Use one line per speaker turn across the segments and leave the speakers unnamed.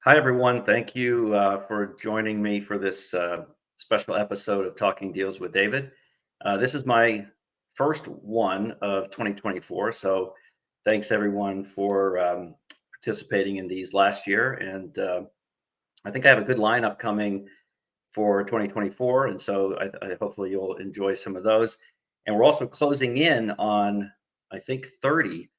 Hi, everyone. Thank you for joining me for this special episode of Talking Deals with David. This is my first one of 2024. So thanks, everyone, for participating in these last year. And I think I have a good lineup coming for 2024. And so I hopefully you'll enjoy some of those. And we're also closing in on, I think, 30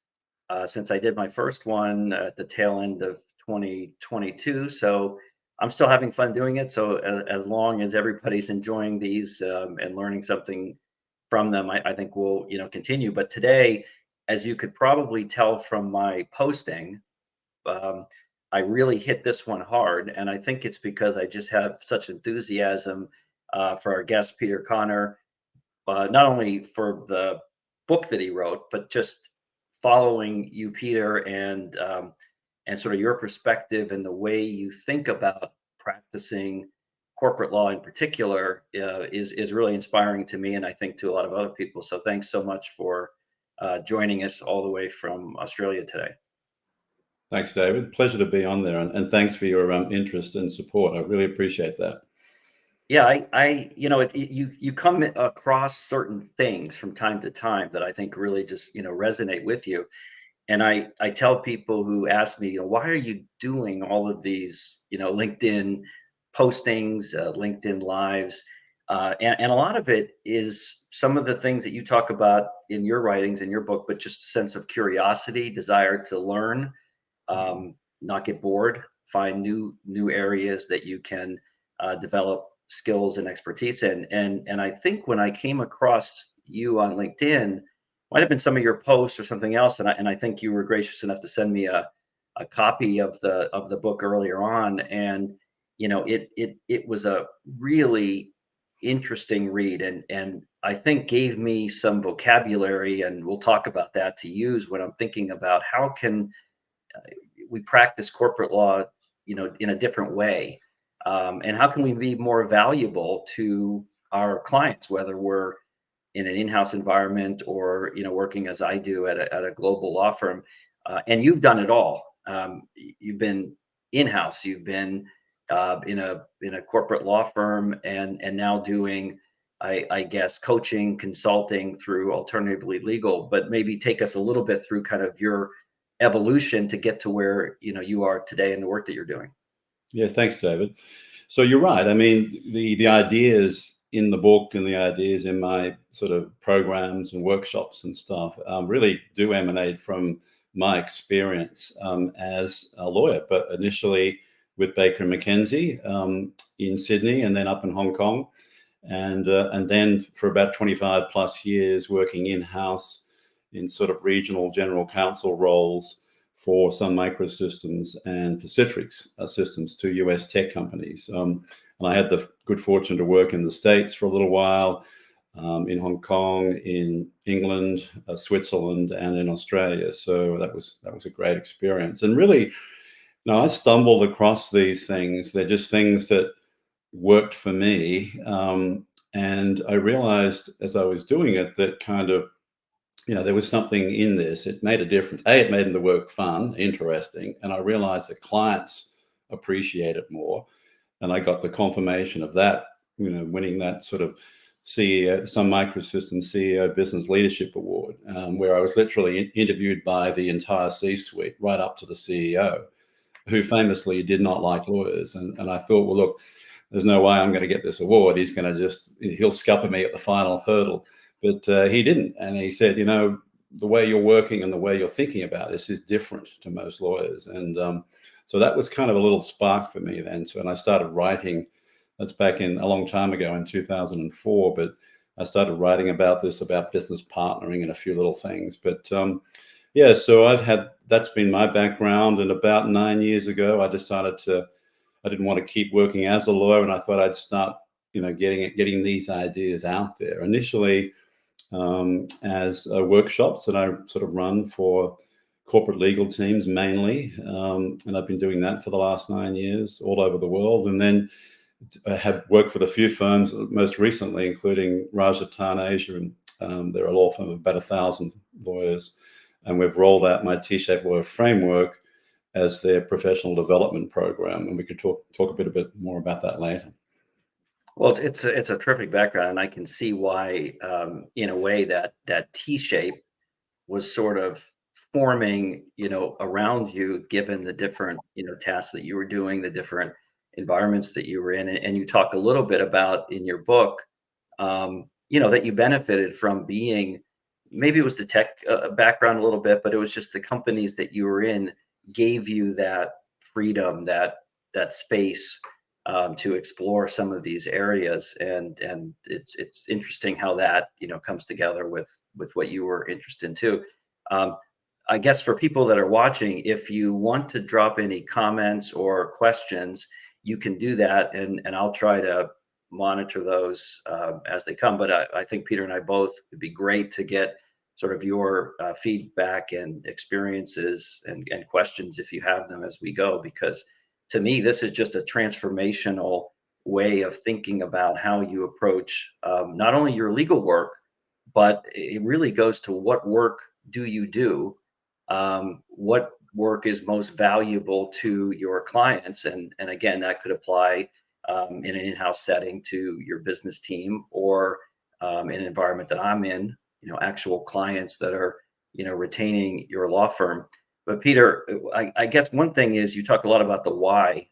since I did my first one at the tail end of 2022. So I'm still having fun doing it. So as long as everybody's enjoying these and learning something from them, I think we'll continue. But today, as you could probably tell from my posting, um, I really hit this one hard, and I think it's because I just have such enthusiasm for our guest Peter Connor, not only for the book that he wrote, but just following you, Peter, and sort of your perspective and the way you think about practicing corporate law in particular is really inspiring to me, and I think to a lot of other people. So thanks so much for joining us all the way from Australia today.
Thanks, David. Pleasure to be on there, and thanks for your interest and support. I really appreciate that.
Yeah, you come across certain things from time to time that I think really just resonate with you. And I tell people who ask me, why are you doing all of these, LinkedIn postings, LinkedIn lives? And a lot of it is some of the things that you talk about in your writings, in your book, but just a sense of curiosity, desire to learn, not get bored, find new areas that you can develop skills and expertise in. And I think when I came across you on LinkedIn, might have been some of your posts or something else, and I think you were gracious enough to send me a copy of the book earlier on, and it was a really interesting read, and I think gave me some vocabulary, and we'll talk about that to use when I'm thinking about how can we practice corporate law, in a different way, and how can we be more valuable to our clients, whether we're in an in-house environment or working as I do at a global law firm. And you've done it all. You've been in-house. You've been in a corporate law firm, and now doing, I guess, coaching, consulting through Alternatively Legal. But maybe take us a little bit through kind of your evolution to get to where you are today and the work that you're doing.
Yeah, thanks, David. So you're right. I mean, the ideas in the book and the ideas in my sort of programs and workshops and stuff really do emanate from my experience as a lawyer, but initially with Baker and McKenzie in Sydney and then up in Hong Kong. And then for about 25 plus years working in-house in sort of regional general counsel roles for Sun Microsystems and for Citrix Systems, two US tech companies. And I had the good fortune to work in the States for a little while, in Hong Kong, in England, Switzerland, and in Australia. So that was a great experience. And really, I stumbled across these things. They're just things that worked for me. And I realized as I was doing it that kind of, there was something in this. It made a difference. It made the work fun, interesting. And I realized that clients appreciate it more. And I got the confirmation of that, winning that sort of CEO, Sun Microsystems CEO Business Leadership Award, where I was literally interviewed by the entire C-suite, right up to the CEO, who famously did not like lawyers. And I thought, well, look, there's no way I'm going to get this award. He'll scupper me at the final hurdle. But he didn't. And he said, the way you're working and the way you're thinking about this is different to most lawyers. And so that was kind of a little spark for me then. So, and I started writing, that's back in a long time ago in 2004, but I started writing about this, about business partnering and a few little things. But yeah, so that's been my background. And about 9 years ago, I didn't want to keep working as a lawyer. And I thought I'd start, getting these ideas out there. Initially, as workshops that I sort of run for corporate legal teams mainly. And I've been doing that for the last 9 years all over the world. And then I have worked with a few firms, most recently, including Rajatan Asia. And they're a law firm of about 1,000 lawyers. And we've rolled out my T-shaped lawyer framework as their professional development program. And we could talk a bit more about that later.
Well, it's a terrific background, and I can see why, in a way, that T shape was sort of forming, around you, given the different, tasks that you were doing, the different environments that you were in, and you talk a little bit about in your book, that you benefited from being, maybe it was the tech background a little bit, but it was just the companies that you were in gave you that freedom, that space, to explore some of these areas, and it's interesting how that comes together with what you were interested in too. Um, I guess for people that are watching, if you want to drop any comments or questions, you can do that, and I'll try to monitor those as they come. But I think Peter and I both, it'd be great to get sort of your feedback and experiences and questions if you have them as we go, because to me, this is just a transformational way of thinking about how you approach not only your legal work, but it really goes to what work do you do? What work is most valuable to your clients? And again, that could apply in an in-house setting to your business team, or in an environment that I'm in, actual clients that are, retaining your law firm. But Peter, I guess one thing is you talk a lot about the why.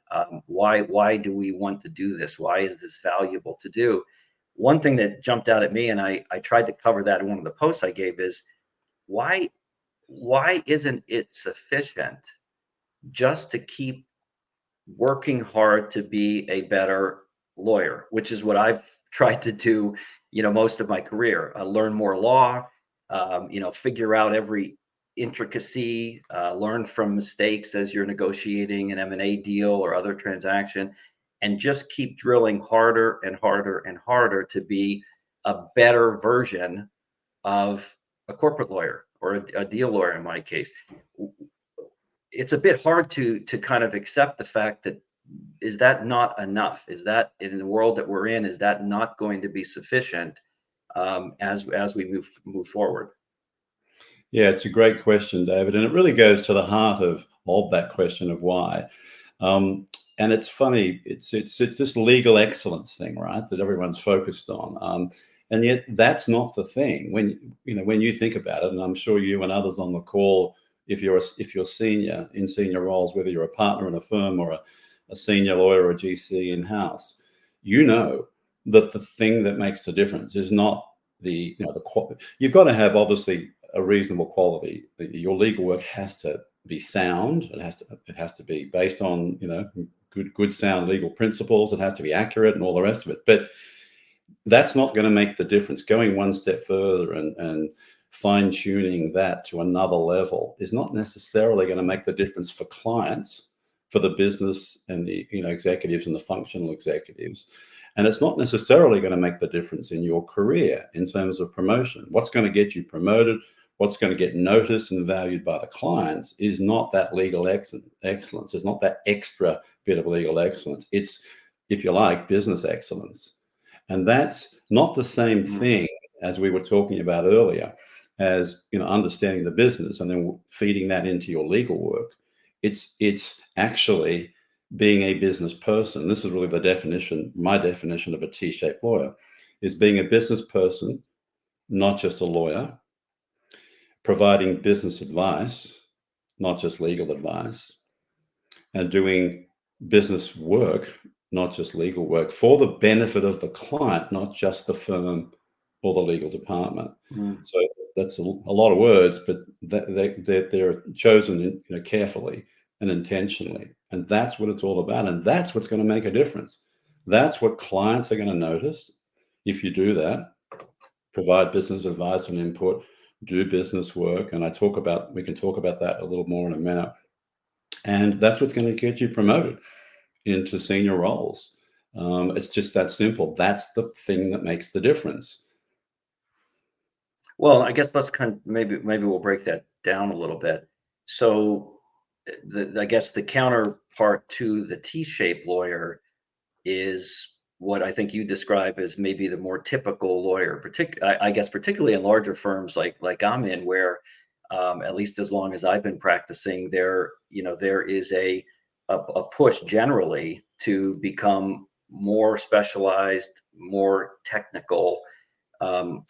Why do we want to do this? Why is this valuable to do? One thing that jumped out at me, and I tried to cover that in one of the posts I gave, is why why isn't it sufficient just to keep working hard to be a better lawyer, which is what I've tried to do, most of my career. Learn more law, figure out every intricacy, learn from mistakes as you're negotiating an M&A deal or other transaction, and just keep drilling harder and harder and harder to be a better version of a corporate lawyer, or a deal lawyer in my case. It's a bit hard to kind of accept the fact that, is that not enough? Is that, in the world that we're in, is that not going to be sufficient, as we move forward?
Yeah, it's a great question, David, and it really goes to the heart of that question of why. Um, and it's funny, it's this legal excellence thing, right, that everyone's focused on. And yet that's not the thing. When you think about it, and I'm sure you and others on the call, if you're senior in senior roles, whether you're a partner in a firm or a senior lawyer or a GC in house, you know that the thing that makes the difference is not the quality. You've got to have, obviously, a reasonable quality. Your legal work has to be sound. It has to be based on good sound legal principles. It has to be accurate and all the rest of it. But that's not going to make the difference. Going one step further and fine tuning that to another level is not necessarily going to make the difference for clients, for the business and the executives and the functional executives. And it's not necessarily going to make the difference in your career in terms of promotion. What's going to get you promoted, what's going to get noticed and valued by the clients, is not that legal excellence. It's not that extra bit of legal excellence. It's, if you like, business excellence. And that's not the same thing, as we were talking about earlier, as understanding the business and then feeding that into your legal work. It's actually being a business person. This is really the definition, my definition of a T-shaped lawyer, is being a business person, not just a lawyer, providing business advice, not just legal advice, and doing business work, not just legal work, for the benefit of the client, not just the firm or the legal department.
Mm.
So that's a lot of words, but they're chosen carefully and intentionally. And that's what it's all about. And that's what's going to make a difference. That's what clients are going to notice if you do that. Provide business advice and input, do business work. And we can talk about that a little more in a minute. And that's what's going to get you promoted into senior roles. It's just that simple. That's the thing that makes the difference.
Well, I guess let's maybe we'll break that down a little bit. So, I guess the counterpart to the T-shaped lawyer is what I think you describe as maybe the more typical lawyer, I guess particularly in larger firms like I'm in, where at least as long as I've been practicing, there is a push generally to become more specialized, more technical,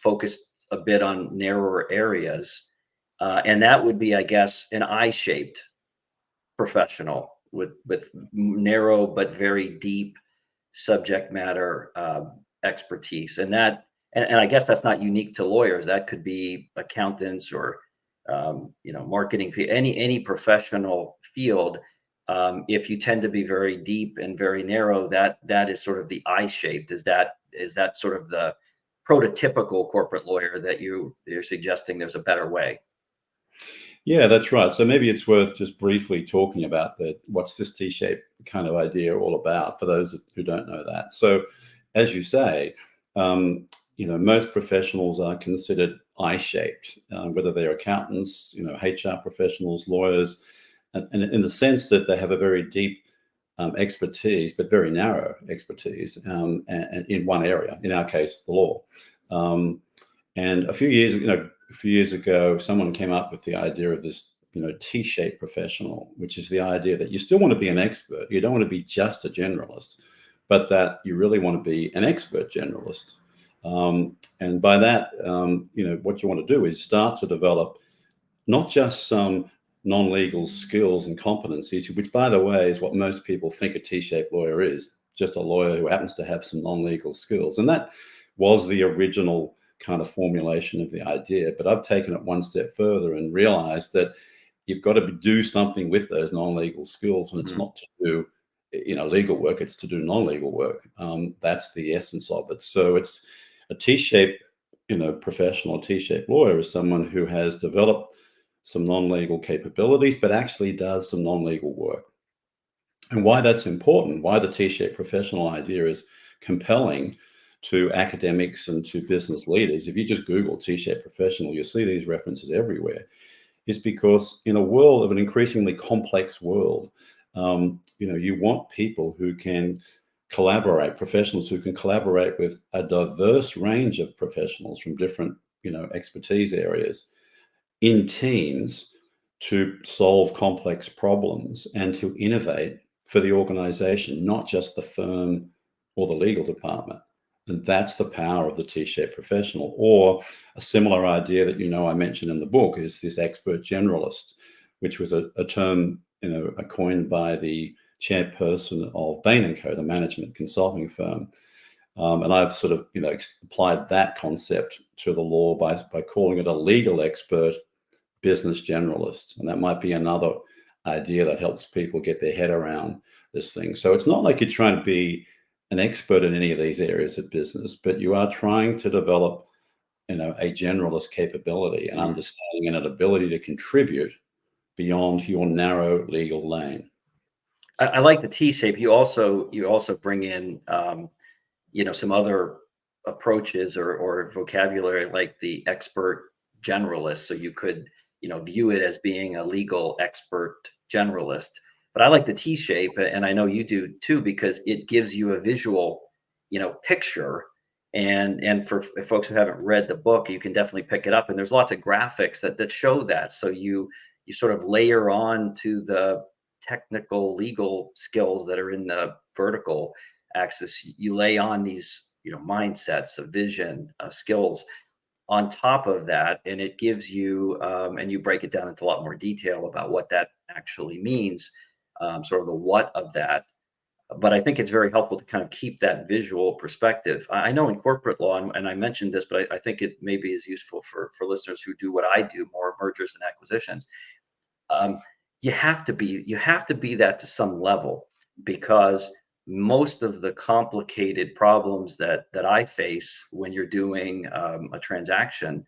focused a bit on narrower areas. And that would be, I guess, an I-shaped professional with narrow but very deep subject matter expertise, and I guess that's not unique to lawyers. That could be accountants or marketing, any professional field. If you tend to be very deep and very narrow, that is sort of the I-shaped. Is that sort of the prototypical corporate lawyer that you're suggesting there's a better way?
Yeah, that's right. So maybe it's worth just briefly talking about what's this T-shaped kind of idea all about for those who don't know that. So, as you say, um, most professionals are considered I-shaped, whether they're accountants, HR professionals, lawyers, and in the sense that they have a very deep expertise, but very narrow expertise, and in one area. In our case, the law. Um, and a few years ago, someone came up with the idea of this, T-shaped professional, which is the idea that you still want to be an expert. You don't want to be just a generalist, but that you really want to be an expert generalist. And by that, what you want to do is start to develop not just some non-legal skills and competencies, which, by the way, is what most people think a T-shaped lawyer is, just a lawyer who happens to have some non-legal skills. And that was the original kind of formulation of the idea. But I've taken it one step further and realized that you've got to do something with those non-legal skills, and it's
Mhm.
not to do legal work, it's to do non-legal work. That's the essence of it. So it's a T-shaped professional. T-shaped lawyer is someone who has developed some non-legal capabilities but actually does some non-legal work. And why that's important, why the T-shaped professional idea is compelling to academics and to business leaders, if you just Google T-shaped professional, you'll see these references everywhere, is because in a world of an increasingly complex world, you want people who can collaborate, professionals who can collaborate with a diverse range of professionals from different, expertise areas in teams to solve complex problems and to innovate for the organization, not just the firm or the legal department. And that's the power of the T-shaped professional. Or a similar idea that I mentioned in the book is this expert generalist, which was a term coined by the chairperson of Bain and Co, the management consulting firm. And I've sort of applied that concept to the law by calling it a legal expert business generalist. And that might be another idea that helps people get their head around this thing. So it's not like you're trying to be an expert in any of these areas of business, but you are trying to develop, a generalist capability and
Mm.
understanding and an ability to contribute beyond your narrow legal lane.
I like the T shape. You also bring in some other approaches or vocabulary like the expert generalist. So you could view it as being a legal expert generalist. But I like the T shape, and I know you do too, because it gives you a visual picture. And for folks who haven't read the book, you can definitely pick it up. And there's lots of graphics that show that. So you sort of layer on to the technical legal skills that are in the vertical axis. You lay on these mindsets of vision, skills on top of that, and it gives you and you break it down into a lot more detail about what that actually means, sort of the what of that. But I think it's very helpful to kind of keep that visual perspective. I know in corporate law, and I mentioned this, but I think it maybe is useful for listeners who do what I do, more mergers and acquisitions. um, you have to be that to some level, because most of the complicated problems that I face when you're doing a transaction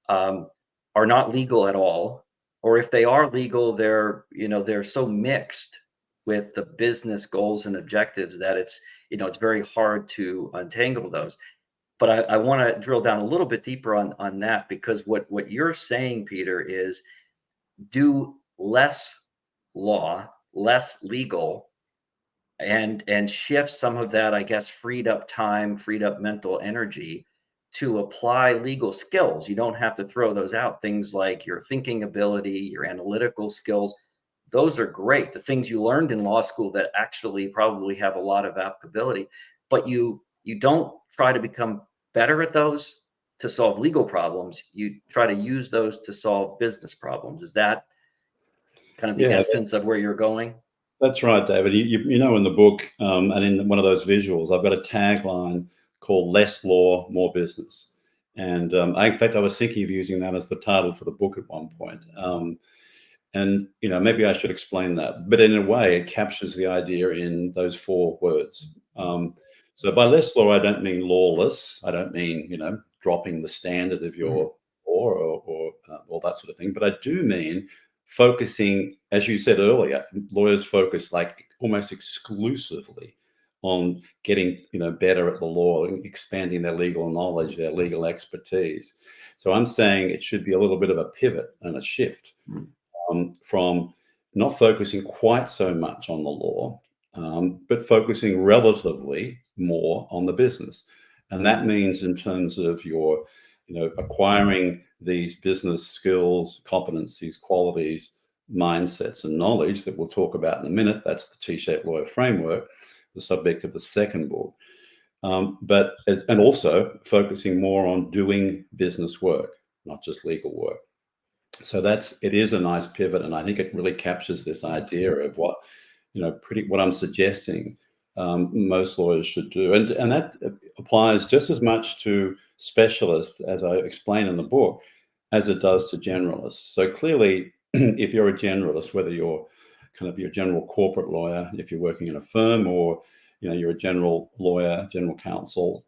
um, are not legal at all, or if they are legal, they're so mixed with the business goals and objectives that it's very hard to untangle those. But I want to drill down a little bit deeper on that, because what you're saying, Peter, is do less law, less legal, and shift some of that, I guess, freed up time, freed up mental energy to apply legal skills. You don't have to throw those out. Things like your thinking ability, your analytical skills, those are great. The things you learned in law school that actually probably have a lot of applicability, but you don't try to become better at those to solve legal problems. You try to use those to solve business problems. Is that kind of the
Yeah,
essence of where you're going?
that's right, David. You know, in the book, and in one of those visuals, I've got a tagline called "Less Law, More Business." And in fact, I was thinking of using that as the title for the book at one point. And maybe I should explain that. But in a way, it captures the idea in those four words. So by less law, I don't mean lawless. I don't mean dropping the standard of
Mhm.
your law or all that sort of thing. But I do mean focusing, as you said earlier, lawyers focus like almost exclusively on getting better at the law and expanding their legal knowledge, their legal expertise. So I'm saying it should be a little bit of a pivot and a shift
Mhm.
from not focusing quite so much on the law, but focusing relatively more on the business. And that means in terms of your, acquiring these business skills, competencies, qualities, mindsets, and knowledge that we'll talk about in a minute. That's the T-shaped lawyer framework, the subject of the second book. And also focusing more on doing business work, not just legal work. So it is a nice pivot, and I think it really captures this idea of what what I'm suggesting most lawyers should do, and that applies just as much to specialists, as I explain in the book, as it does to generalists. So clearly, if you're a generalist, whether you're kind of your general corporate lawyer, if you're working in a firm, or you're a general lawyer, general counsel,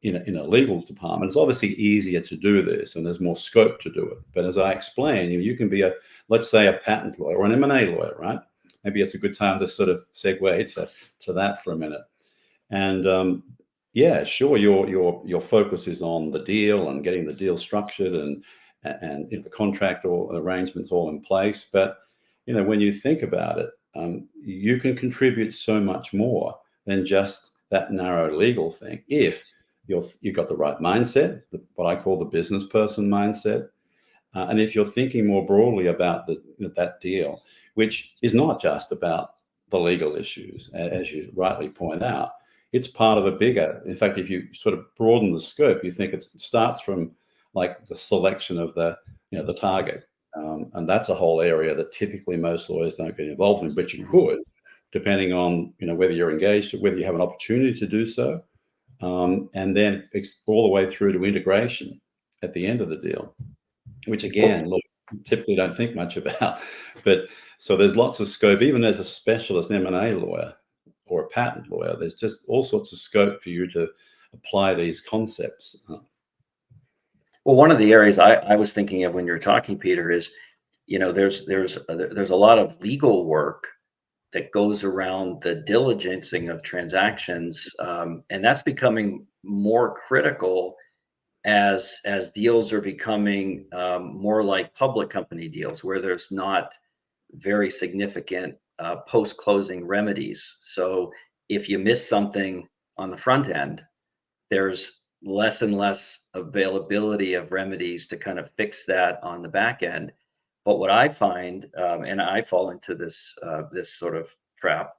in a legal department, it's obviously easier to do this and there's more scope to do it. But as I explained, you can be let's say, a patent lawyer or an M&A lawyer, right? Maybe it's a good time to sort of segue to that for a minute. And yeah, sure, your focus is on the deal and getting the deal structured and the contract or arrangements all in place. But when you think about it, you can contribute so much more than just that narrow legal thing if you've got the right mindset, what I call the business person mindset, and if you're thinking more broadly about that deal, which is not just about the legal issues, as you rightly point out, it's part of a bigger. In fact, if you sort of broaden the scope, you think it starts from like the selection of the target, and that's a whole area that typically most lawyers don't get involved in, but you
Mhm.
could, depending on whether you're engaged, whether you have an opportunity to do so, and then all the way through to integration at the end of the deal, which
Well,
again, look, typically don't think much about. But so there's lots of scope, even as a specialist M&A lawyer or a patent lawyer, there's just all sorts of scope for you to apply these concepts.
well, one of the areas I was thinking of when you're talking, Peter, is there's a lot of legal work that goes around the diligencing of transactions, and that's becoming more critical as deals are becoming more like public company deals, where there's not very significant post-closing remedies. So if you miss something on the front end, there's less and less availability of remedies to kind of fix that on the back end. But what I find, and I fall into this sort of trap,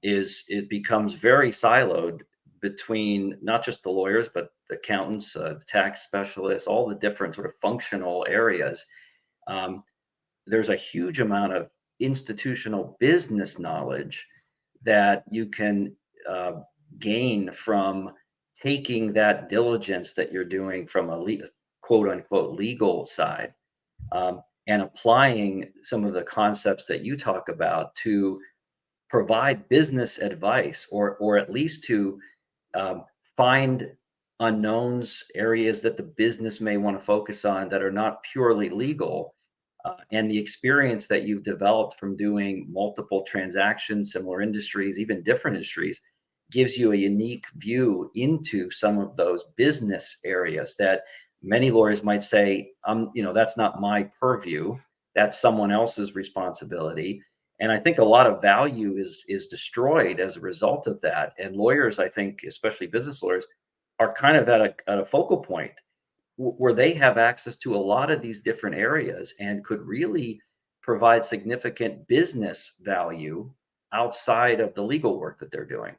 is it becomes very siloed between not just the lawyers, but the accountants, tax specialists, all the different sort of functional areas. Um, there's a huge amount of institutional business knowledge that you can uh, gain from taking that diligence that you're doing from a quote unquote legal side, and applying some of the concepts that you talk about to provide business advice, or at least to um, find unknowns, areas that the business may want to focus on that are not purely legal. And the experience that you've developed from doing multiple transactions, similar industries, even different industries, gives you a unique view into some of those business areas that many lawyers might say, that's not my purview. That's someone else's responsibility. And I think a lot of value is destroyed as a result of that. And lawyers, I think, especially business lawyers, are kind of at a focal point where they have access to a lot of these different areas and could really provide significant business value outside of the legal work that they're doing.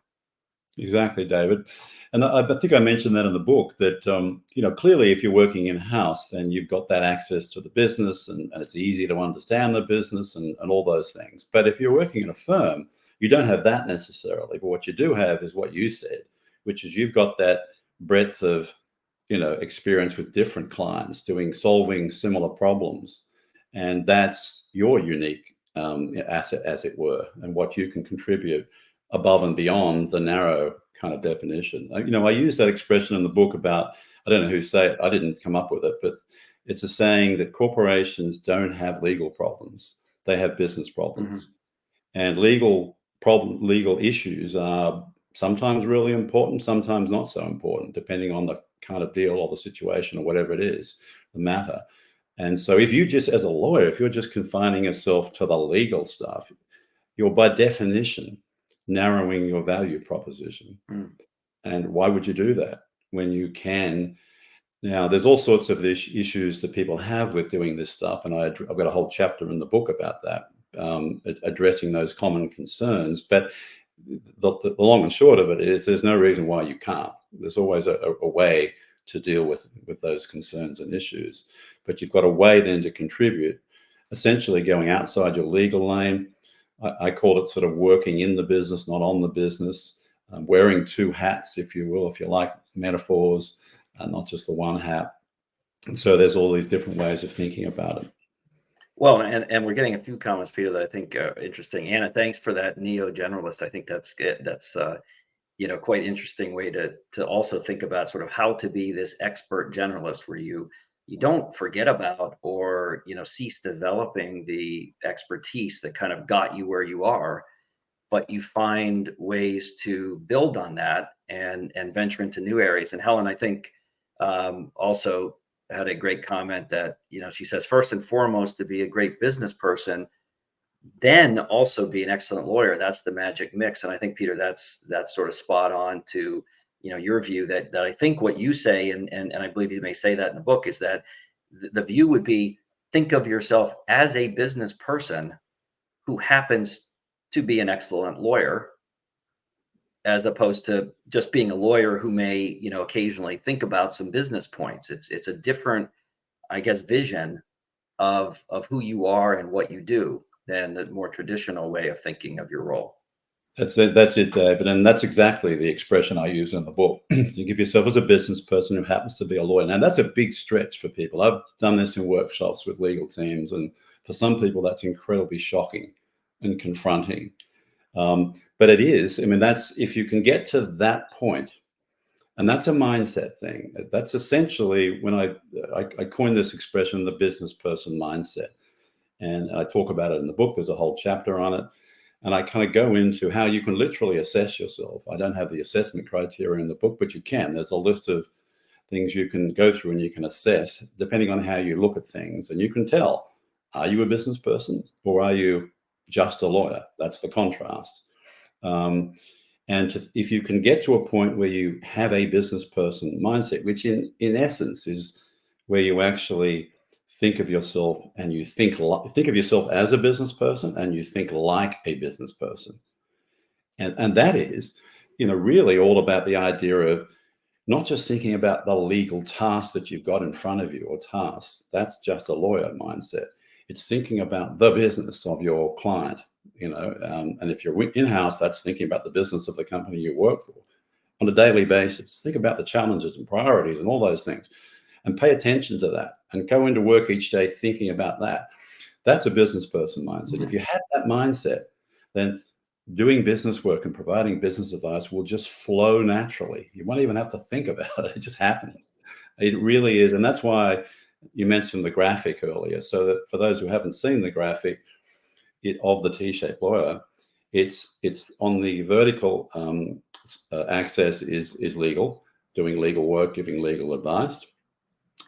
Exactly, David. And I think I mentioned that in the book that, clearly if you're working in house, then you've got that access to the business and it's easy to understand the business and all those things. But if you're working in a firm, you don't have that necessarily. But what you do have is what you said, which is you've got that breadth of, experience with different clients solving similar problems. And that's your unique asset, as it were, and what you can contribute above and beyond the narrow kind of definition. I use that expression in the book about, I don't know who say it, I didn't come up with it, but it's a saying that corporations don't have legal problems, they have business
Mhm.
problems. And legal issues are sometimes really important, sometimes not so important, depending on the kind of deal or the situation or whatever it is, the matter. And so if you just, as a lawyer, if you're just confining yourself to the legal stuff, you're by definition narrowing your value proposition.
Mm.
And why would you do that when you can? Now, there's all sorts of issues that people have with doing this stuff, and I've got a whole chapter in the book about that, addressing those common concerns. But the long and short of it is, there's no reason why you can't. There's always a way to deal with those concerns and issues, but you've got a way then to contribute, essentially going outside your legal lane. I called it sort of working in the business, not on the business, wearing two hats, if you will, if you like metaphors, not just the one hat. And so there's all these different ways of thinking about it.
Well, and we're getting a few comments, Peter, that I think are interesting. Anna, thanks for that neo generalist. I think that's good. That's quite interesting way to also think about sort of how to be this expert generalist, where you don't forget about or cease developing the expertise that kind of got you where you are, but you find ways to build on that and venture into new areas. And Helen, I think, also had a great comment that she says, first and foremost, to be a great business person, then also be an excellent lawyer. That's the magic mix. And I think, Peter, that's sort of spot on to your view, that I think what you say, and I believe you may say that in the book, is that the view would be, think of yourself as a business person who happens to be an excellent lawyer, as opposed to just being a lawyer who may occasionally think about some business points. It's a different, I guess, vision of who you are and what you do than the more traditional way of thinking of your role.
That's it. That's it, David. And that's exactly the expression I use in the book. Think of yourself as a business person who happens to be a lawyer. Now, that's a big stretch for people. I've done this in workshops with legal teams, and for some people, that's incredibly shocking and confronting. But it is. I mean, that's, if you can get to that point, and that's a mindset thing. That's essentially when I coined this expression, the business person mindset, and I talk about it in the book. There's a whole chapter on it. And I kind of go into how you can literally assess yourself. I don't have the assessment criteria in the book, but you can. There's a list of things you can go through and you can assess depending on how you look at things. And you can tell, are you a business person or are you just a lawyer? That's the contrast. If you can get to a point where you have a business person mindset, which in essence is where you actually think of yourself and you think of yourself as a business person and you think like a business person. And that is, really all about the idea of not just thinking about the legal task that you've got in front of you or tasks. That's just a lawyer mindset. It's thinking about the business of your client, and if you're in-house, that's thinking about the business of the company you work for on a daily basis. Think about the challenges and priorities and all those things, and pay attention to that and go into work each day thinking about that. That's a business person mindset.
Mhm.
If you have that mindset, then doing business work and providing business advice will just flow naturally. You won't even have to think about it. It just happens. It really is. And that's why you mentioned the graphic earlier. So that for those who haven't seen the graphic of the T-shaped lawyer, it's on the vertical axis is legal, doing legal work, giving legal advice.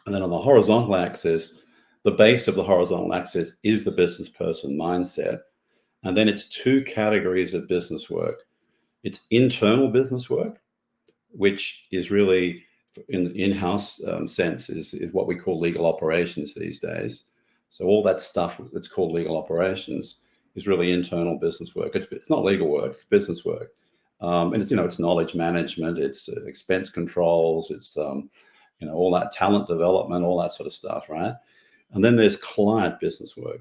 And then on the horizontal axis, the base of the horizontal axis is the business person mindset. And then it's two categories of business work. It's internal business work, which is really in the in-house sense is what we call legal operations these days. So all that stuff that's called legal operations is really internal business work. It's not legal work, it's business work. And it's, it's knowledge management, it's expense controls, it's all that talent development, all that sort of stuff, right? And then there's client business work,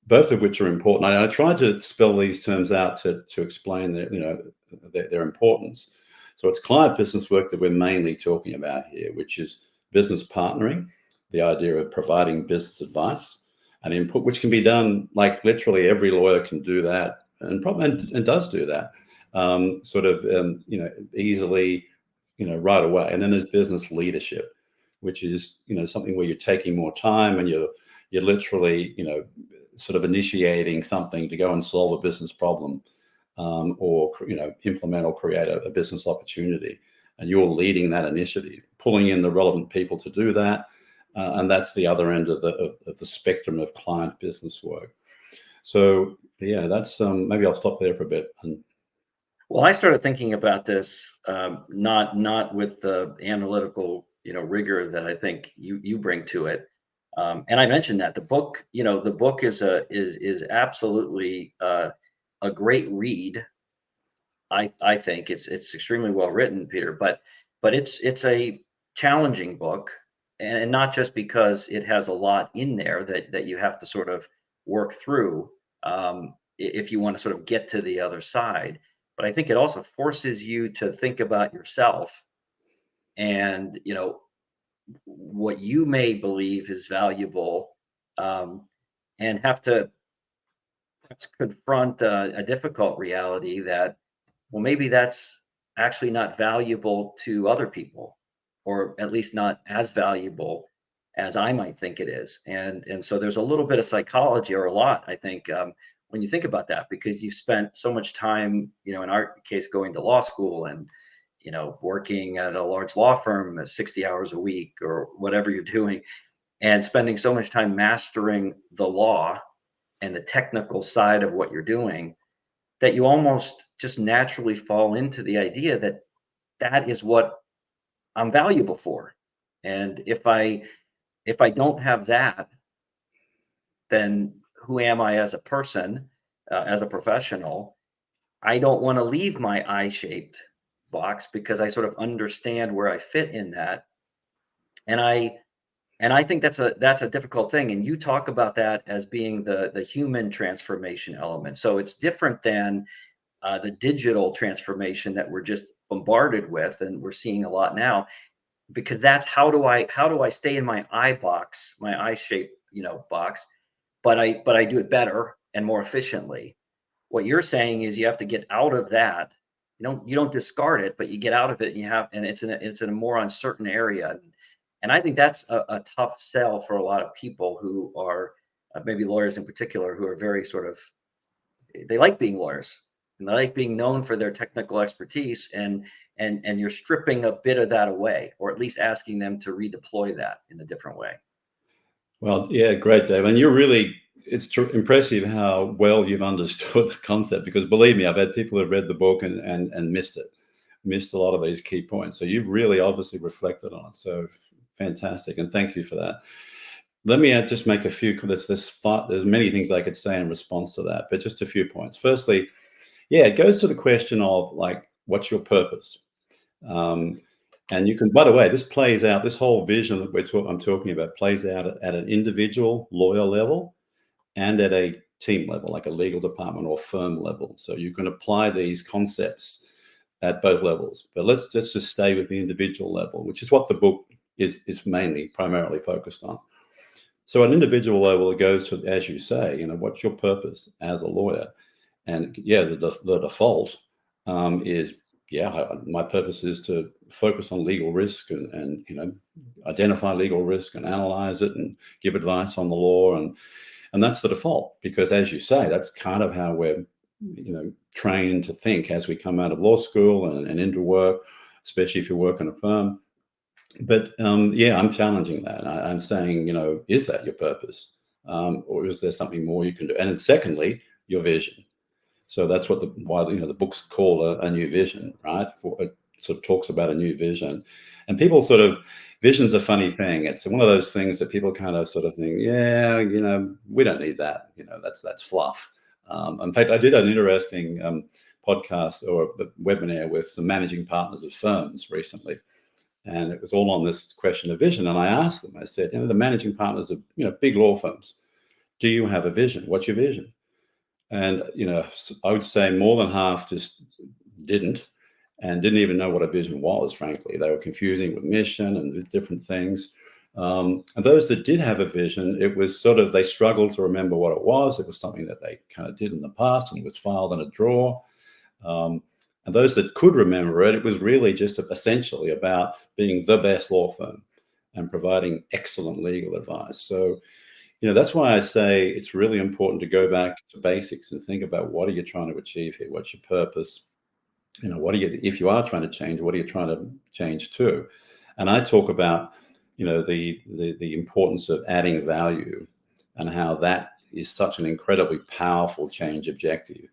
both of which are important. I tried to spell these terms out to explain their importance. So it's client business work that we're mainly talking about here, which is business partnering, the idea of providing business advice and input, which can be done, like literally every lawyer can do that, and probably and does do that, easily, right away. And then there's business leadership, which is something where you're taking more time and you're literally sort of initiating something to go and solve a business problem, or implement or create a business opportunity, and you're leading that initiative, pulling in the relevant people to do that, and that's the other end of the spectrum of client business work. So yeah, that's maybe I'll stop there for a bit.
Well, I started thinking about this, not with the analytical, rigor that I think you bring to it. And I mentioned that the book is absolutely a great read. I think it's extremely well written, Peter, but it's a challenging book, and not just because it has a lot in there that you have to sort of work through, if you want to sort of get to the other side, but I think it also forces you to think about yourself and what you may believe is valuable, um, and have to perhaps confront a difficult reality that, well, maybe that's actually not valuable to other people, or at least not as valuable as I might think it is. And so there's a little bit of psychology, or a lot, I think, when you think about that, because you've spent so much time, in our case, going to law school and working at a large law firm, 60 hours a week or whatever you're doing, and spending so much time mastering the law and the technical side of what you're doing, that you almost just naturally fall into the idea that that is what I'm valuable for. And if I don't have that, then who am I as a person, as a professional? I don't want to leave my I-shaped box, because I sort of understand where I fit in that. And I think that's a difficult thing. And you talk about that as being the human transformation element. So it's different than the digital transformation that we're just bombarded with, and we're seeing a lot now, because that's how do I stay in my I box, my I shape, box, but I do it better and more efficiently. What you're saying is you have to get out of that. You don't discard it, but you get out of it, and it's in a more uncertain area. And I think that's a tough sell for a lot of people who are, maybe lawyers in particular, who are very sort of, they like being lawyers and they like being known for their technical expertise, and you're stripping a bit of that away, or at least asking them to redeploy that in a different way.
Well, yeah, great, Dave. And it's impressive how well you've understood the concept, because believe me, I've had people who've read the book and missed a lot of these key points. So you've really obviously reflected on it. So fantastic. And thank you for that. Let me just make a few, there's many things I could say in response to that, but just a few points. Firstly, yeah, it goes to the question of, like, what's your purpose? And you can, by the way, this plays out, this whole vision that I'm talking about plays out at an individual lawyer level and at a team level, like a legal department or firm level. So you can apply these concepts at both levels. But let's just stay with the individual level, which is what the book is primarily focused on. So at an individual level, it goes to, as you say, what's your purpose as a lawyer? And yeah, the default is, yeah, my purpose is to focus on legal risk and identify legal risk and analyze it and give advice on the law, and that's the default, because as you say, that's kind of how we're trained to think as we come out of law school and into work, especially if you work in a firm. But yeah, I'm challenging that. I'm saying, is that your purpose, or is there something more you can do? And then secondly, your vision. So that's why the book's called a new vision, right? sort of talks about a new vision. And people sort of, vision's a funny thing. It's one of those things that people kind of sort of think, yeah, we don't need that. That's fluff. In fact, I did an interesting podcast or a webinar with some managing partners of firms recently, and it was all on this question of vision. And I asked them, I said, the managing partners of big law firms, do you have a vision? What's your vision? And I would say more than half just didn't, and didn't even know what a vision was. Frankly, they were confusing with mission and different things. And those that did have a vision, it was sort of, they struggled to remember what it was. It was something that they kind of did in the past and it was filed in a drawer. And those that could remember it, it was really just essentially about being the best law firm and providing excellent legal advice. So, that's why I say it's really important to go back to basics and think about, what are you trying to achieve here? What's your purpose? What are you, if you are trying to change, what are you trying to change to? And I talk about, the importance of adding value and how that is such an incredibly powerful change objective.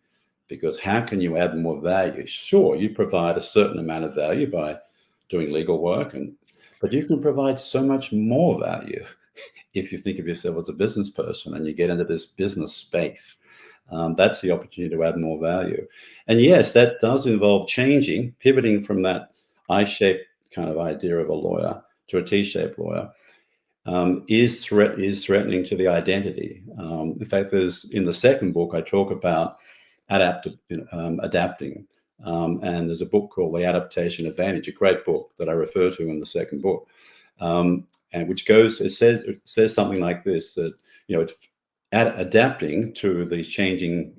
Because how can you add more value? Sure, you provide a certain amount of value by doing legal work, but you can provide so much more value if you think of yourself as a business person and you get into this business space. That's the opportunity to add more value. And yes, that does involve changing, pivoting from that I-shaped kind of idea of a lawyer to a T-shaped lawyer. Is threatening to the identity. In fact, in the second book, I talk about adapting. And there's a book called The Adaptation Advantage, a great book that I refer to in the second book. And which it says something like this, that, it's adapting to these changing,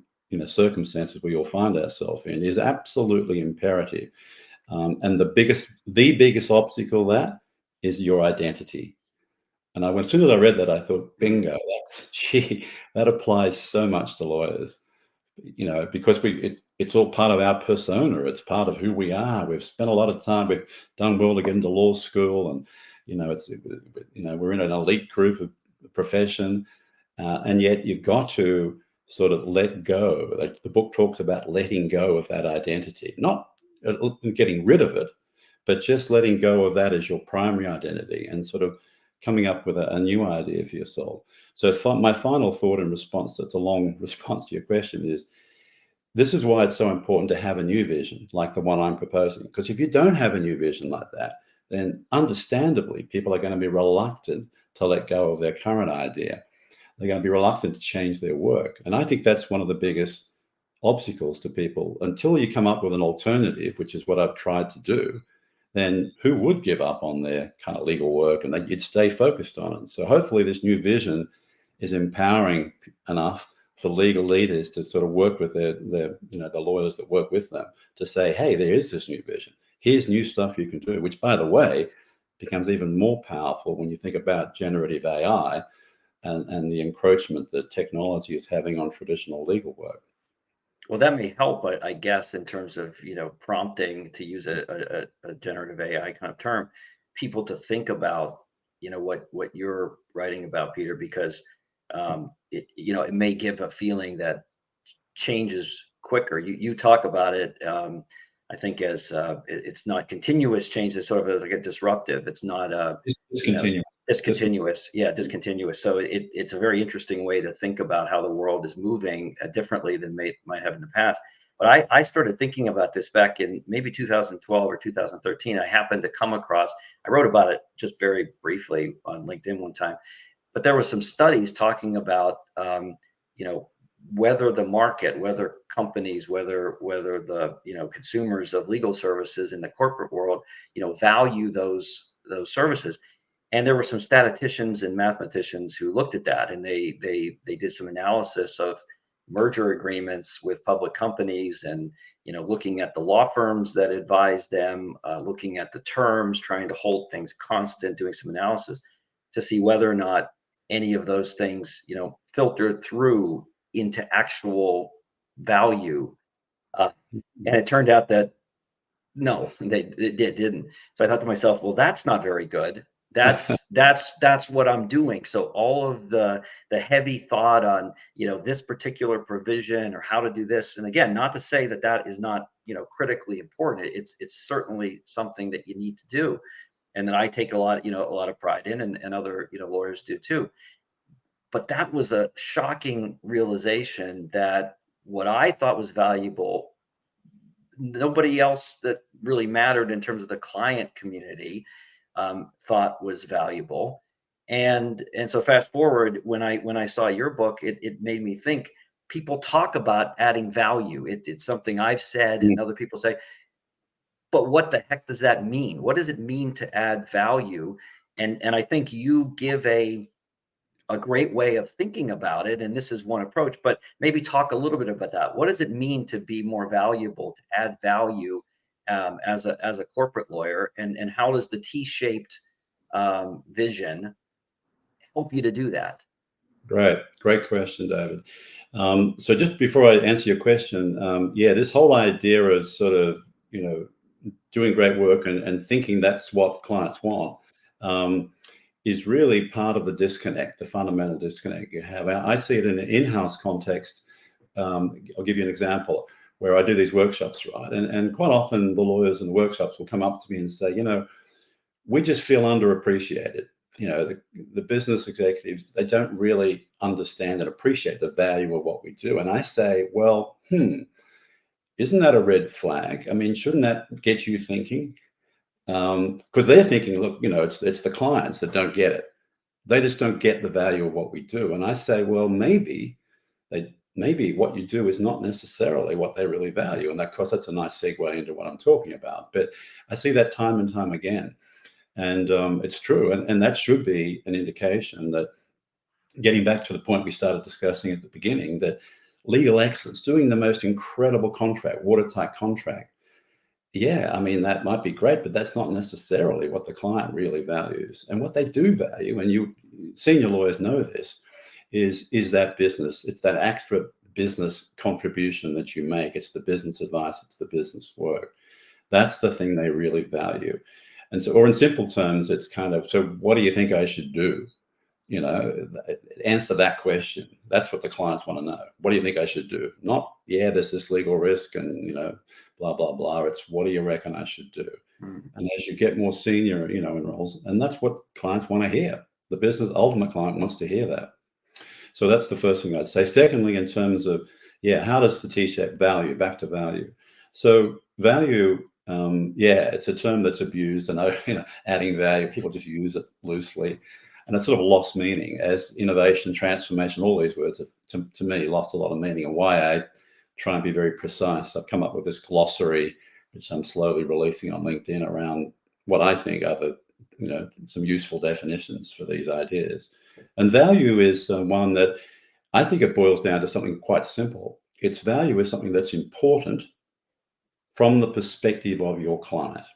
circumstances we all find ourselves in is absolutely imperative. And the biggest obstacle that is your identity. And as soon as I read that, I thought, bingo, that applies so much to lawyers. Because it's all part of our persona. It's part of who we are. We've spent a lot of time. We've done well to get into law school, and we're in an elite group of profession, and yet you've got to sort of let go. Like the book talks about letting go of that identity, not getting rid of it, but just letting go of that as your primary identity, and sort of coming up with a new idea for yourself. So my final thought in response, it's a long response to your question, is this is why it's so important to have a new vision like the one I'm proposing. Because if you don't have a new vision like that, then understandably, people are going to be reluctant to let go of their current idea. They're going to be reluctant to change their work. And I think that's one of the biggest obstacles to people. Until you come up with an alternative, which is what I've tried to do, then who would give up on their kind of legal work, and you'd stay focused on it. So hopefully this new vision is empowering enough for legal leaders to sort of work with the lawyers that work with them to say, hey, there is this new vision. Here's new stuff you can do, which, by the way, becomes even more powerful when you think about generative AI and the encroachment that technology is having on traditional legal work.
Well, that may help, I guess, in terms of, prompting, to use a generative AI kind of term, people to think about, what you're writing about, Peter, because it may give a feeling that change is quicker. You talk about it, I think, as it's not continuous change. It's sort of like a disruptive. It's not
It's continuous.
discontinuous. Yeah, discontinuous. So it's a very interesting way to think about how the world is moving differently than might have in the past. But I started thinking about this back in maybe 2012 or 2013. I happened to come across, I wrote about it just very briefly on LinkedIn one time, but there were some studies talking about, whether the market, whether companies, whether the consumers of legal services in the corporate world, value those services. And there were some statisticians and mathematicians who looked at that, and they did some analysis of merger agreements with public companies, and looking at the law firms that advise them, looking at the terms, trying to hold things constant, doing some analysis to see whether or not any of those things filtered through into actual value. And it turned out that no, it didn't. So I thought to myself, well, that's not very good. That's what I'm doing. So all of the heavy thought on, this particular provision or how to do this, and again, not to say that that is not, critically important. It's certainly something that you need to do, and that I take a lot of pride in, and other, lawyers do too. But that was a shocking realization that what I thought was valuable, nobody else that really mattered in terms of the client community, thought was valuable. And so fast forward, when I saw your book, it made me think. People talk about adding value. It's something I've said
Mm.
and other people say, but what the heck does that mean? What does it mean to add value? And I think you give a great way of thinking about it, and this is one approach, but maybe talk a little bit about that. What does it mean to be more valuable, to add value, as a corporate lawyer, and how does the T-shaped vision help you to do that?
Great question, David. So just before I answer your question, yeah, this whole idea of sort of, you know, doing great work and thinking that's what clients want, um, is really part of the disconnect, the fundamental disconnect you have. I see it in an in-house context. I'll give you an example where I do these workshops, right? And quite often the lawyers in the workshops will come up to me and say, we just feel underappreciated. The business executives, they don't really understand and appreciate the value of what we do. And I say, well, isn't that a red flag? I mean, shouldn't that get you thinking? Because they're thinking, look, it's the clients that don't get it. They just don't get the value of what we do. And I say, well, maybe what you do is not necessarily what they really value. And of course, that's a nice segue into what I'm talking about. But I see that time and time again. And it's true. And that should be an indication that, getting back to the point we started discussing at the beginning, that legal excellence, doing the most incredible contract, watertight contract, yeah, I mean, that might be great, but that's not necessarily what the client really values. And what they do value, and you senior lawyers know this, is that business. It's that extra business contribution that you make. It's the business advice. It's the business work. That's the thing they really value. And so, or in simple terms, it's kind of, so what do you think I should do? You know, answer that question. That's what the clients want to know. What do you think I should do? Not, yeah, there's this legal risk and, blah, blah, blah. It's, what do you reckon I should do?
Mm.
And as you get more senior, in roles, and that's what clients want to hear. The business ultimate client wants to hear that. So that's the first thing I'd say. Secondly, in terms of, yeah, how does the T-shape value, back to value? So value, yeah, it's a term that's abused, and adding value, people just use it loosely. And it's sort of lost meaning as innovation, transformation, all these words have, to me, lost a lot of meaning, and why I try and be very precise. I've come up with this glossary, which I'm slowly releasing on LinkedIn, around what I think are some useful definitions for these ideas. And value is one that I think it boils down to something quite simple. Its value is something that's important from the perspective of your client.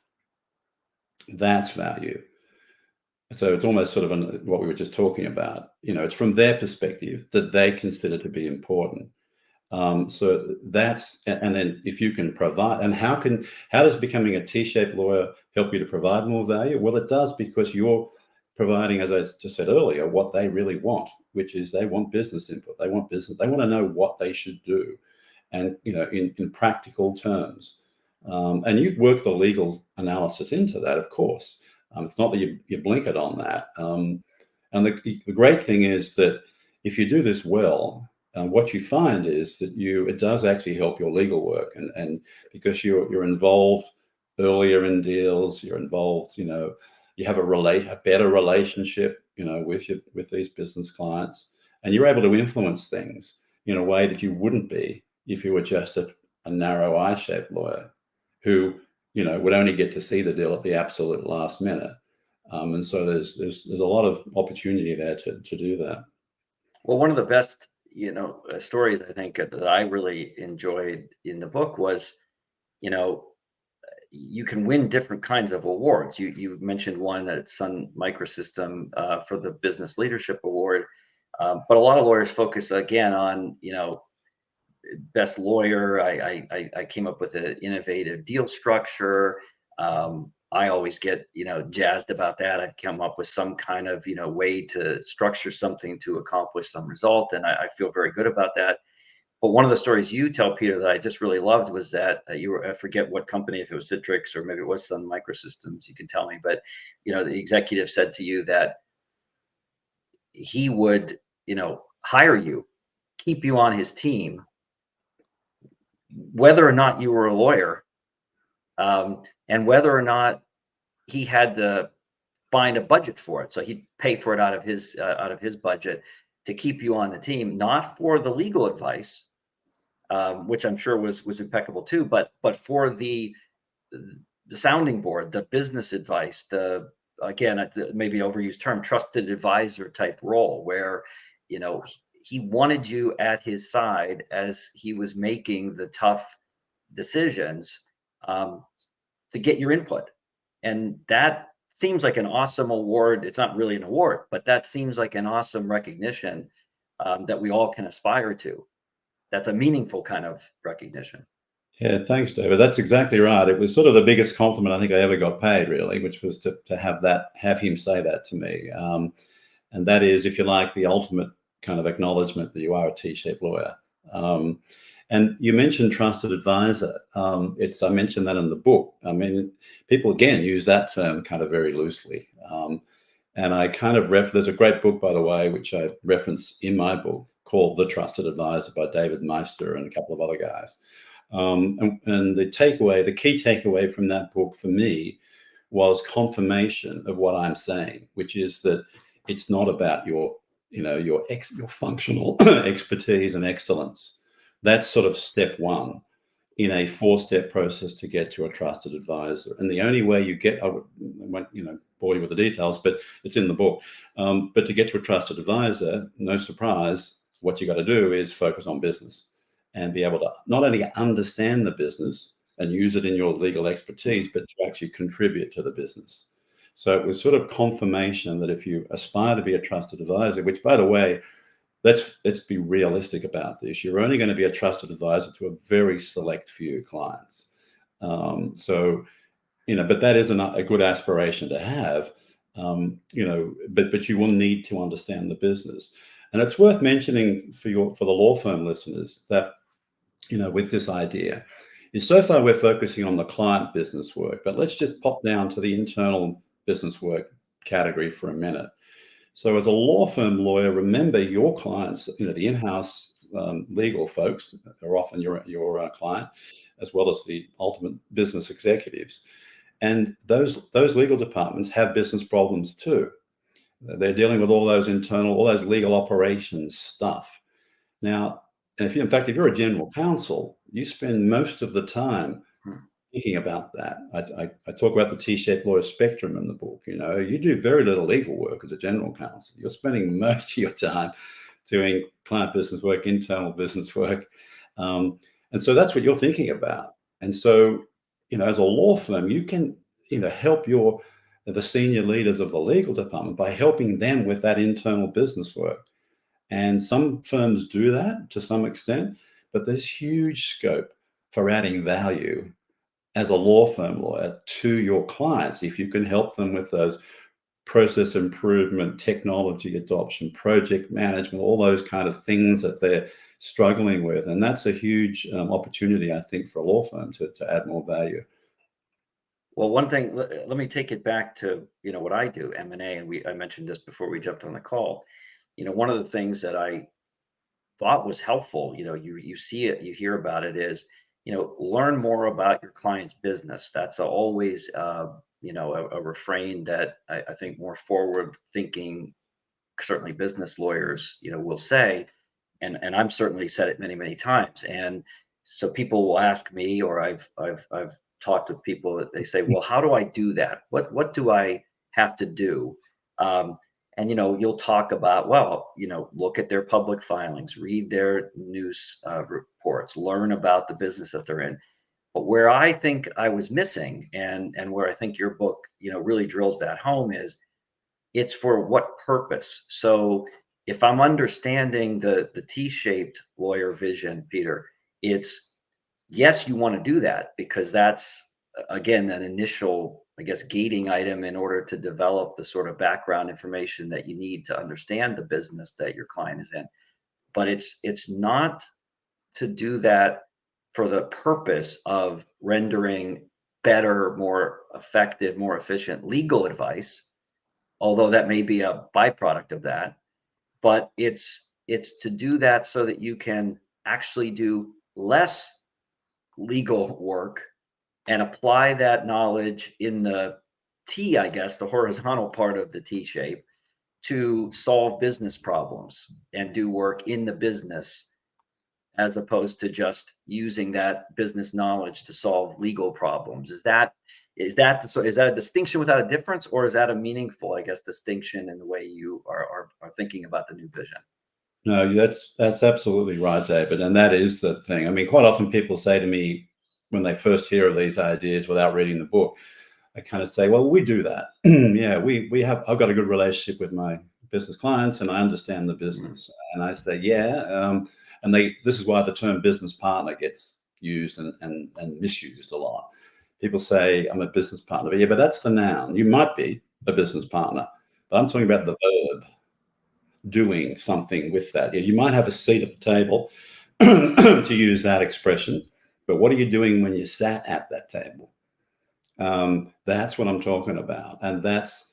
That's value. So it's almost sort of what we were just talking about. It's from their perspective that they consider to be important. So that's, and then if you can provide, and how does becoming a T-shaped lawyer help you to provide more value? Well, it does, because you're providing, as I just said earlier, what they really want, which is they want business input. They want business. They want to know what they should do, and in practical terms. And you work the legal analysis into that, of course. It's not that you blinkered on that. And the great thing is that if you do this well, what you find is that it does actually help your legal work, and because you're involved earlier in deals, you're involved, you have a better relationship, with these business clients, and you're able to influence things in a way that you wouldn't be if you were just a narrow eye-shaped lawyer who, would only get to see the deal at the absolute last minute. And so there's a lot of opportunity there to do that.
Well, one of the best, stories I think that I really enjoyed in the book was, you know, you can win different kinds of awards. You mentioned one at Sun Microsystem, for the Business Leadership Award, but a lot of lawyers focus again on, best lawyer. I came up with an innovative deal structure. I always get, jazzed about that. I've come up with some kind of, way to structure something to accomplish some result. And I feel very good about that. But one of the stories you tell, Peter, that I just really loved was that you were, I forget what company, if it was Citrix or maybe it was Sun Microsystems, you can tell me, but, the executive said to you that he would, hire you, keep you on his team, whether or not you were a lawyer, and whether or not he had to find a budget for it. So he'd pay for it out of his budget to keep you on the team, not for the legal advice, which I'm sure was impeccable too, but for the sounding board, the business advice, the again, maybe overused term, trusted advisor type role, where he wanted you at his side as he was making the tough decisions, um, to get your input. And that seems like an awesome award. It's not really an award, but that seems like an awesome recognition, that we all can aspire to. That's a meaningful kind of recognition.
Yeah, thanks, David. That's exactly right. It was sort of the biggest compliment I think I ever got paid, really, which was to have him say that to me. And that is, if you like, the ultimate kind of acknowledgement that you are a T-shaped lawyer. Um, and you mentioned trusted advisor. I mentioned that in the book. I mean, people again use that term kind of very loosely. And I kind of there's a great book, by the way, which I reference in my book called The Trusted Advisor by David Meister and a couple of other guys. And the key takeaway from that book for me was confirmation of what I'm saying, which is that it's not about your functional expertise and excellence. That's sort of step one in a four-step process to get to a trusted advisor. And the only way you get, won't bore you with the details, but it's in the book. But to get to a trusted advisor, no surprise, what you got to do is focus on business and be able to not only understand the business and use it in your legal expertise, but to actually contribute to the business. So it was sort of confirmation that if you aspire to be a trusted advisor, which, by the way, let's be realistic about this. You're only going to be a trusted advisor to a very select few clients. But that isn't a good aspiration to have. But you will need to understand the business. And it's worth mentioning for the law firm listeners that, with this idea, is so far we're focusing on the client business work, but let's just pop down to the internal business work category for a minute. So as a law firm lawyer, remember your clients, the in-house legal folks are often your client, as well as the ultimate business executives. And those legal departments have business problems too. They're dealing with all those legal operations stuff. Now, and if you're a general counsel, you spend most of the time thinking about that. I talk about the T-shaped lawyer spectrum in the book. You do very little legal work as a general counsel. You're spending most of your time doing client business work, internal business work. And so that's what you're thinking about. And so, as a law firm, you can, help the senior leaders of the legal department by helping them with that internal business work. And some firms do that to some extent, but there's huge scope for adding value as a law firm lawyer to your clients if you can help them with those process improvement, technology adoption, project management, all those kind of things that they're struggling with. And that's a huge opportunity, I think, for a law firm to add more value.
Well, one thing, let me take it back to, what I do, M&A, and I mentioned this before we jumped on the call. One of the things that I thought was helpful, you see it, you hear about it, is, learn more about your client's business. That's always, a refrain that I think more forward thinking, certainly business lawyers, will say, and I'm certainly said it many, many times. And so people will ask me, or I've talked with people that they say, well, how do I do that? What do I have to do? And you'll talk about, well, look at their public filings, read their news reports, learn about the business that they're in. But where I think I was missing, and where I think your book, really drills that home, is it's for what purpose. So if I'm understanding the T-shaped lawyer vision, Peter, it's, yes, you want to do that because that's, again, that initial I guess, gating item in order to develop the sort of background information that you need to understand the business that your client is in. But it's not to do that for the purpose of rendering better, more effective, more efficient legal advice, although that may be a byproduct of that. But it's to do that so that you can actually do less legal work and apply that knowledge in the T, I guess, the horizontal part of the T shape to solve business problems and do work in the business as opposed to just using that business knowledge to solve legal problems. Is that a distinction without a difference, or is that a meaningful, I guess, distinction in the way you are thinking about the new vision?
No, that's absolutely right, David, and that is the thing. I mean, quite often people say to me when they first hear of these ideas without reading the book, I kind of say, "Well, we do that. Yeah, we have. I've got a good relationship with my business clients, and I understand the
Mm.
business." And I say, "Yeah," and they. This is why the term business partner gets used and misused a lot. People say, "I'm a business partner," but yeah, but that's the noun. You might be a business partner, but I'm talking about the verb doing something with that. Yeah, you might have a seat at the table to use that expression, but what are you doing when you sat at that table? That's what I'm talking about, and that's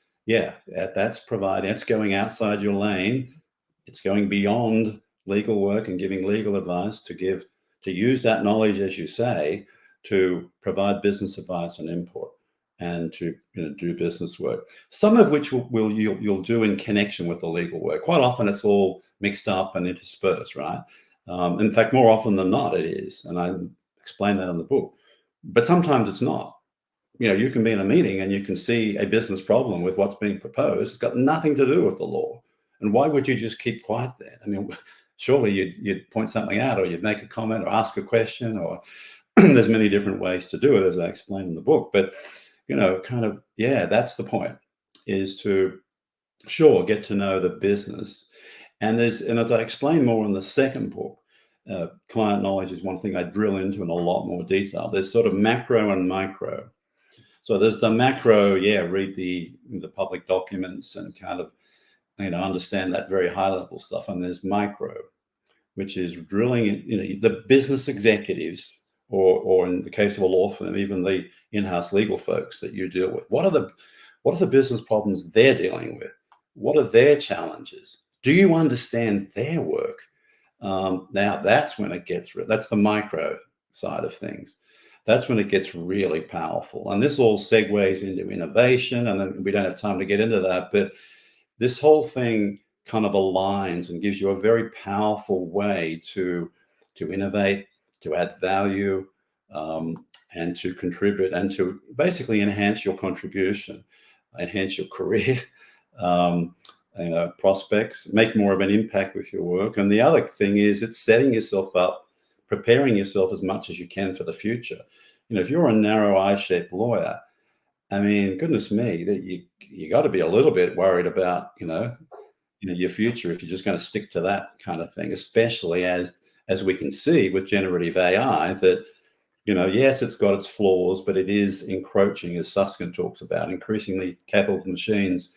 providing. It's going outside your lane. It's going beyond legal work and giving legal advice to use that knowledge, as you say, to provide business advice and input, and to do business work. Some of which you'll do in connection with the legal work. Quite often, it's all mixed up and interspersed, right? In fact, more often than not, it is, and I explain that in the book. But sometimes it's not. You can be in a meeting and you can see a business problem with what's being proposed. It's got nothing to do with the law. And why would you just keep quiet then? I mean, surely you'd point something out, or you'd make a comment or ask a question, or there's many different ways to do it, as I explain in the book. But, kind of, yeah, that's the point, is to, sure, get to know the business. And as I explain more in the second book, client knowledge is one thing I drill into in a lot more detail. There's sort of macro and micro. So there's the macro, yeah, read the public documents and kind of understand that very high level stuff. And there's micro, which is drilling in, the business executives, or in the case of a law firm, even the in-house legal folks that you deal with. What are the business problems they're dealing with? What are their challenges? Do you understand their work? Now that's when it gets that's the micro side of things. That's when it gets really powerful. And this all segues into innovation. And then we don't have time to get into that, but this whole thing kind of aligns and gives you a very powerful way to innovate, to add value, and to contribute, and to basically enhance your contribution, enhance your career. Um, Prospects, make more of an impact with your work. And the other thing is, it's setting yourself up, preparing yourself as much as you can for the future. If you're a narrow eye-shaped lawyer, I mean, goodness me, that you got to be a little bit worried about, your future if you're just going to stick to that kind of thing, especially as we can see with generative AI that, yes, it's got its flaws, but it is encroaching, as Susskind talks about, increasingly capable machines,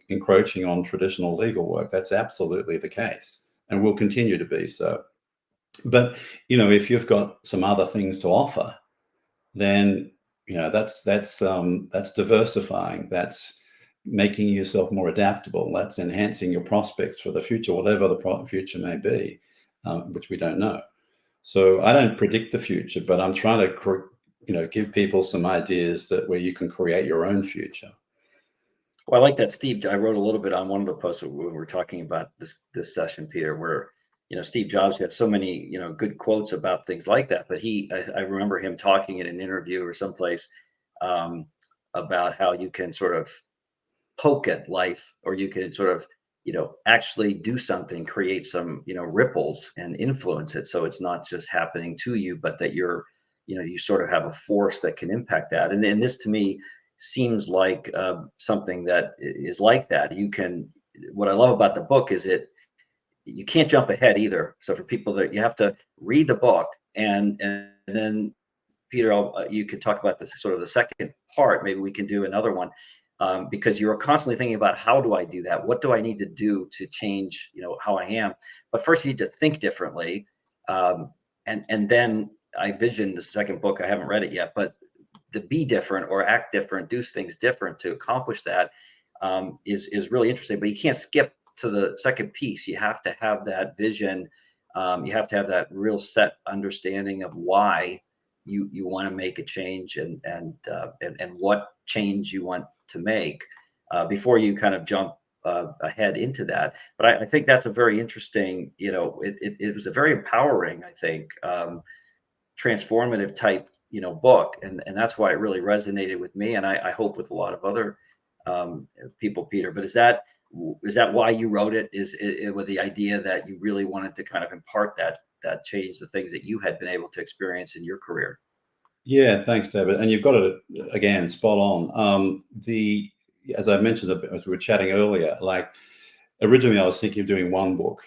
encroaching on traditional legal work. That's absolutely the case, and will continue to be so. But if you've got some other things to offer, then that's diversifying. That's making yourself more adaptable. That's enhancing your prospects for the future, whatever the future may be, which we don't know. So I don't predict the future, but I'm trying to give people some ideas that where you can create your own future.
Well, I like that, Steve. I wrote a little bit on one of the posts when we were talking about this session, Peter, where Steve Jobs had so many good quotes about things like that. But I remember him talking in an interview or someplace um, about how you can sort of poke at life, or you can sort of actually do something, create some ripples and influence it, so it's not just happening to you, but that you sort of have a force that can impact that. And this to me seems like something that is like that. What I love about the book is you can't jump ahead either. So for people, that you have to read the book, and then Peter, you could talk about this sort of the second part. Maybe we can do another one, because you're constantly thinking about how do I do that? What do I need to do to change, how I am? But first, you need to think differently, and then I vision the second book. I haven't read it yet, but to be different or act different, do things different to accomplish that, is really interesting. But you can't skip to the second piece. You have to have that vision. You have to have that real set understanding of why you want to make a change, and what change you want to make, before you kind of jump ahead into that. But I think that's a very interesting. It was a very empowering, I think, transformative type, book, and that's why it really resonated with me, and I hope with a lot of other people, Peter. But is that why you wrote it? Is it with the idea that you really wanted to kind of impart that change, the things that you had been able to experience in your career?
Yeah, thanks, David. And you've got it again, spot on. The As I mentioned as we were chatting earlier, like originally I was thinking of doing one book.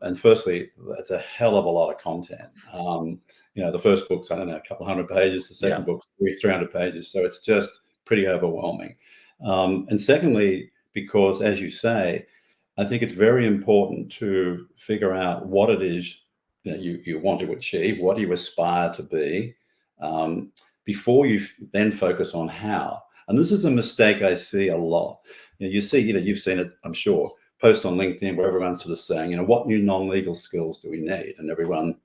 And firstly, that's a hell of a lot of content. The first book's, I don't know, a couple hundred pages. The
Yeah.
second book's 300 pages. So it's just pretty overwhelming. And secondly, because as you say, I think it's very important to figure out what it is that you want to achieve, what you aspire to be, um, before you then focus on how. And this is a mistake I see a lot. You see, you've seen it, I'm sure, post on LinkedIn where everyone's sort of saying, what new non-legal skills do we need? And everyone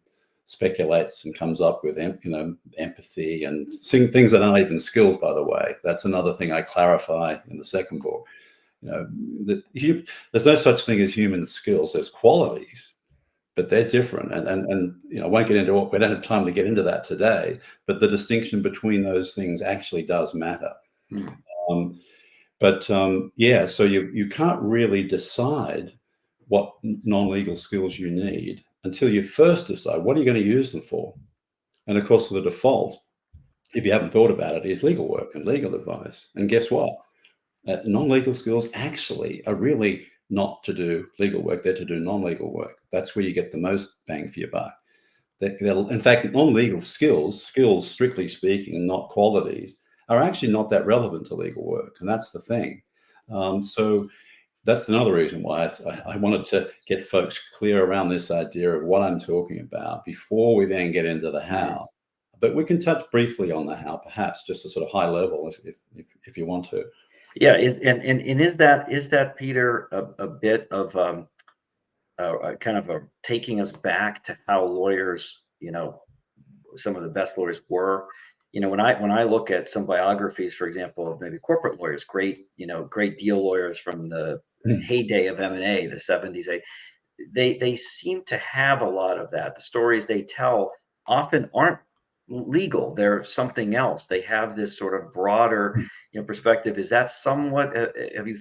speculates and comes up with, empathy and things that aren't even skills, by the way. That's another thing I clarify in the second book. There's no such thing as human skills. There's qualities, but they're different. And I won't get into it. We don't have time to get into that today. But the distinction between those things actually does matter.
Mm.
Yeah, so you can't really decide what non-legal skills you need until you first decide what are you going to use them for. And of course, the default, if you haven't thought about it, is legal work and legal advice. And guess what? Non-legal skills actually are really not to do legal work. They're to do non-legal work. That's where you get the most bang for your buck. In fact, non-legal skills, strictly speaking, and not qualities, are actually not that relevant to legal work. And that's the thing. So that's another reason why I wanted to get folks clear around this idea of what I'm talking about before we then get into the how. But we can touch briefly on the how, perhaps just a sort of high level if you want to.
Yeah, is that Peter, a bit of, kind of taking us back to how lawyers, some of the best lawyers were. When I look at some biographies, for example, of maybe corporate lawyers, great deal lawyers from the heyday of M&A, the 70s, they seem to have a lot of that. The stories they tell often aren't legal. They're something else. They have this sort of broader, perspective. Is that somewhat, have you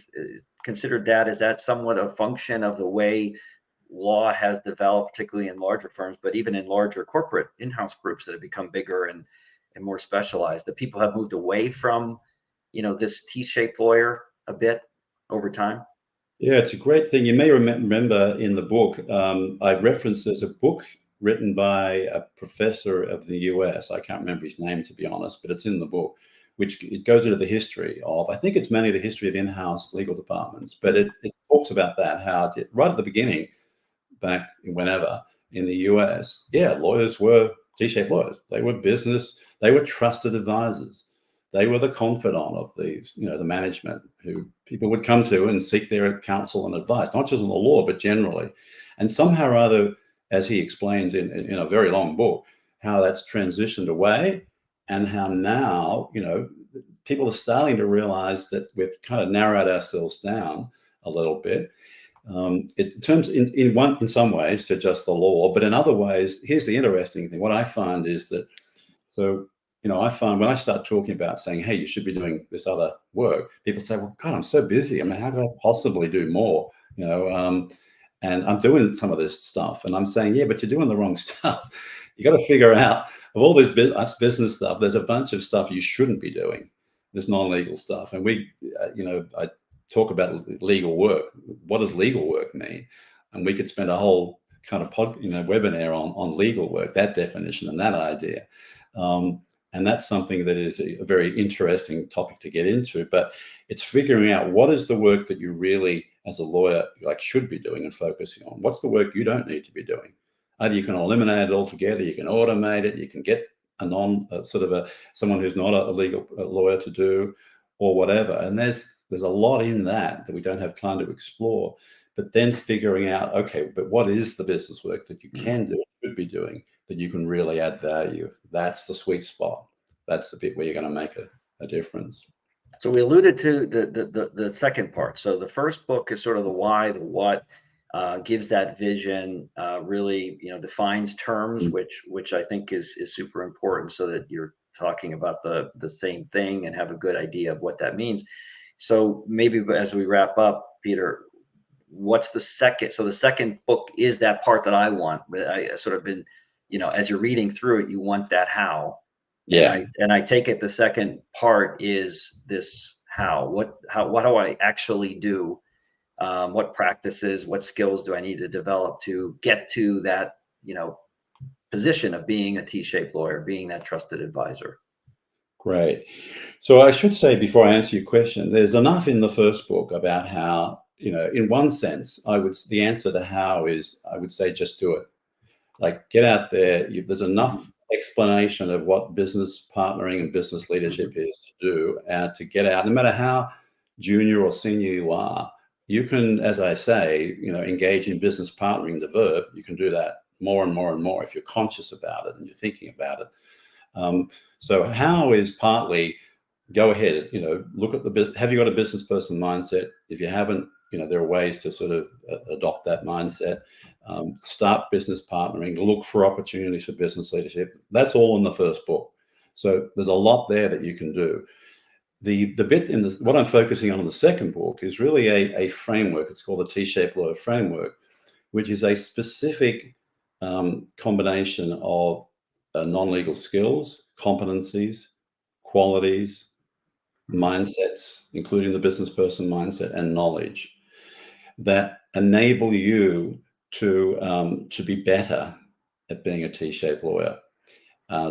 considered that? Is that somewhat a function of the way law has developed, particularly in larger firms, but even in larger corporate in-house groups that have become bigger and more specialized, that people have moved away from, this T-shaped lawyer a bit over time?
Yeah, it's a great thing. You may remember in the book, I referenced there's a book written by a professor of the US. I can't remember his name, to be honest, but it's in the book, which it goes into the history of, I think it's mainly the history of in-house legal departments, but it talks about that, how right at the beginning, back whenever in the US, yeah, lawyers were T-shaped lawyers. They were business, they were trusted advisors. They were the confidant of these, the management who people would come to and seek their counsel and advice, not just on the law, but generally. And somehow or other, as he explains in a very long book, how that's transitioned away and how now, people are starting to realize that we've kind of narrowed ourselves down a little bit. It turns in some ways to just the law, but in other ways, here's the interesting thing. What I find is that, I find when I start talking about saying, hey, you should be doing this other work, people say, well, God, I'm so busy. I mean, how could I possibly do more? And I'm doing some of this stuff and I'm saying, yeah, but you're doing the wrong stuff. You got to figure out of all this business stuff, there's a bunch of stuff you shouldn't be doing, this non-legal stuff. And I talk about legal work. What does legal work mean? And we could spend a whole kind of webinar on legal work, that definition and that idea. And that's something that is a very interesting topic to get into. But it's figuring out what is the work that you really, as a lawyer, like should be doing and focusing on. What's the work you don't need to be doing? Either you can eliminate it altogether, you can automate it, you can get a someone who's not a legal lawyer to do, or whatever. And there's a lot in that we don't have time to explore. But then figuring out, okay, but what is the business work that you can do, should be doing, that you can really add value? That's the sweet spot. That's the bit where you're going to make a difference.
So we alluded to the second part. So the first book is sort of the why, the what, gives that vision, really, defines terms,
Mm.
which I think is super important, so that you're talking about the same thing and have a good idea of what that means. So maybe as we wrap up, Peter, what's the second? So the second book is that part that I want. But I sort of been, as you're reading through it, you want that how. And
Yeah.
I take it the second part is this how. What do I actually do? What practices, what skills do I need to develop to get to that, position of being a T-shaped lawyer, being that trusted advisor?
Great. So I should say, before I answer your question, there's enough in the first book about how, in one sense, the answer to how is, I would say, just do it. Like, get out there. There's enough explanation of what business partnering and business leadership is to do, and to get out, no matter how junior or senior you are. You can, as I say, engage in business partnering, the verb. You can do that more and more and more if you're conscious about it and you're thinking about it. So how is partly, go ahead, look at the business. Have you got a business person mindset? If you haven't, there are ways to sort of adopt that mindset. Start business partnering, look for opportunities for business leadership. That's all in the first book. So there's a lot there that you can do. The bit in this, what I'm focusing on in the second book, is really a framework. It's called the T-shaped lawyer framework, which is a specific combination of non-legal skills, competencies, qualities, mindsets, including the business person mindset, and knowledge that enable you to be better at being a T-shaped lawyer.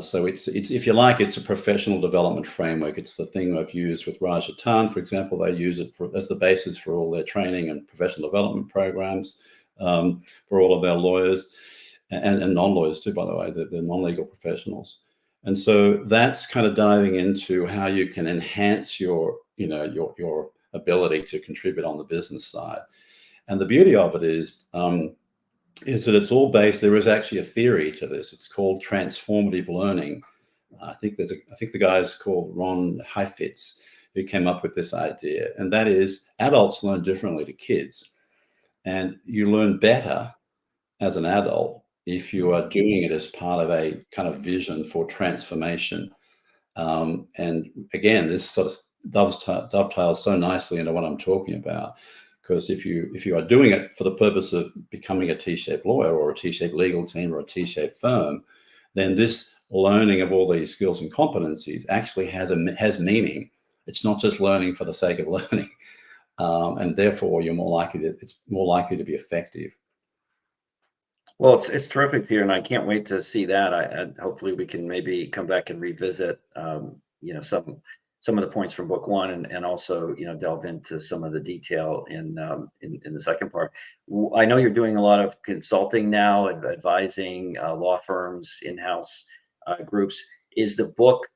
So it's if you like, it's a professional development framework. It's the thing I've used with Rajatan, for example. They use it as the basis for all their training and professional development programs for all of their lawyers and non-lawyers too, by the way. They're non-legal professionals. And so that's kind of diving into how you can enhance your ability to contribute on the business side. And the beauty of it is that it's all based. There is actually a theory to this. It's called transformative learning. I think the guy is called Ron Heifetz, who came up with this idea, and that is adults learn differently to kids, and you learn better as an adult if you are doing it as part of a kind of vision for transformation. And again, this sort of dovetails so nicely into what I'm talking about. Because if you are doing it for the purpose of becoming a T-shaped lawyer or a T-shaped legal team or a T-shaped firm, then this learning of all these skills and competencies actually has meaning. It's not just learning for the sake of learning, and therefore it's more likely to be effective.
Well, it's terrific, Peter, and I can't wait to see that. Hopefully we can maybe come back and revisit, some of the points from book one, and also delve into some of the detail in the second part. I know you're doing a lot of consulting now, advising law firms, in-house groups. Is the book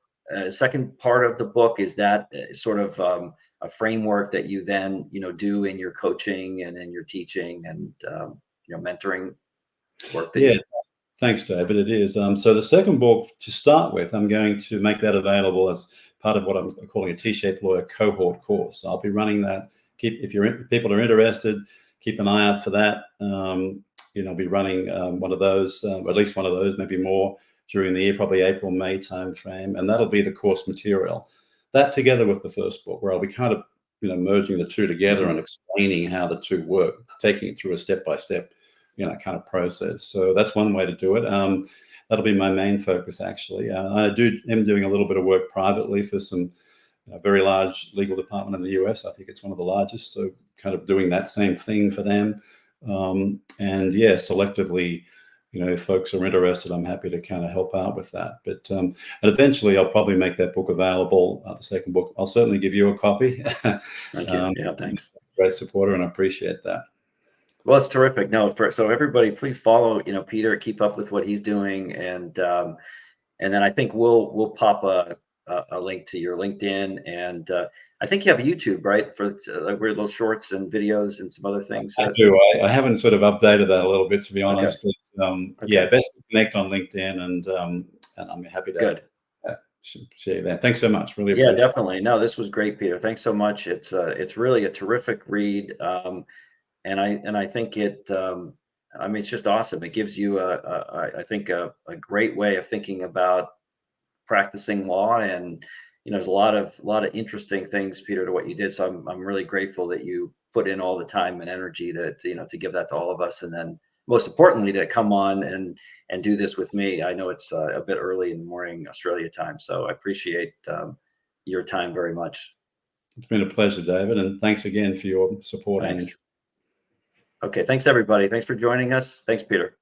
second part of the book, is that sort of a framework that you then do in your coaching and in your teaching and mentoring work that
Yeah,
you?
thanks, David. It is. So the second book, to start with, I'm going to make that available as part of what I'm calling a T-shaped lawyer cohort course. I'll be running that. If people are interested, keep an eye out for that. I'll be running one of those, at least one of those, maybe more during the year, probably April, May timeframe, and that'll be the course material. That together with the first book, where I'll be kind of merging the two together and explaining how the two work, taking it through a step-by-step kind of process. So that's one way to do it. That'll be my main focus, actually. I am doing a little bit of work privately for some very large legal department in the US. I think it's one of the largest. So kind of doing that same thing for them. And yeah, selectively, if folks are interested, I'm happy to kind of help out with that. But and eventually, I'll probably make that book available. The second book, I'll certainly give you a copy.
Thank you. Yeah, thanks.
Great supporter, and I appreciate that.
Well, it's terrific. No, so everybody, please follow, Peter, keep up with what he's doing, and then I think we'll pop a link to your LinkedIn, and I think you have a YouTube, right, for like weird little shorts and videos and some other things.
I do. I haven't sort of updated that a little bit, to be
Okay.
honest. But yeah,
Okay.
best to connect on LinkedIn, and I'm happy to
Good.
share that. Thanks so much. Really
Yeah,
appreciate it.
definitely. No, this was great, Peter. Thanks so much. It's really a terrific read, and I think I mean, it's just awesome. It gives you I think a great way of thinking about practicing law, and there's a lot of interesting things, Peter, to what you did. So I'm really grateful that you put in all the time and energy to give that to all of us, and then most importantly to come on and do this with me. I know it's a bit early in the morning Australia time, so I appreciate your time very much.
It's been a pleasure, David, and thanks again for your support and
Thanks. Okay, thanks everybody. Thanks for joining us. Thanks, Peter.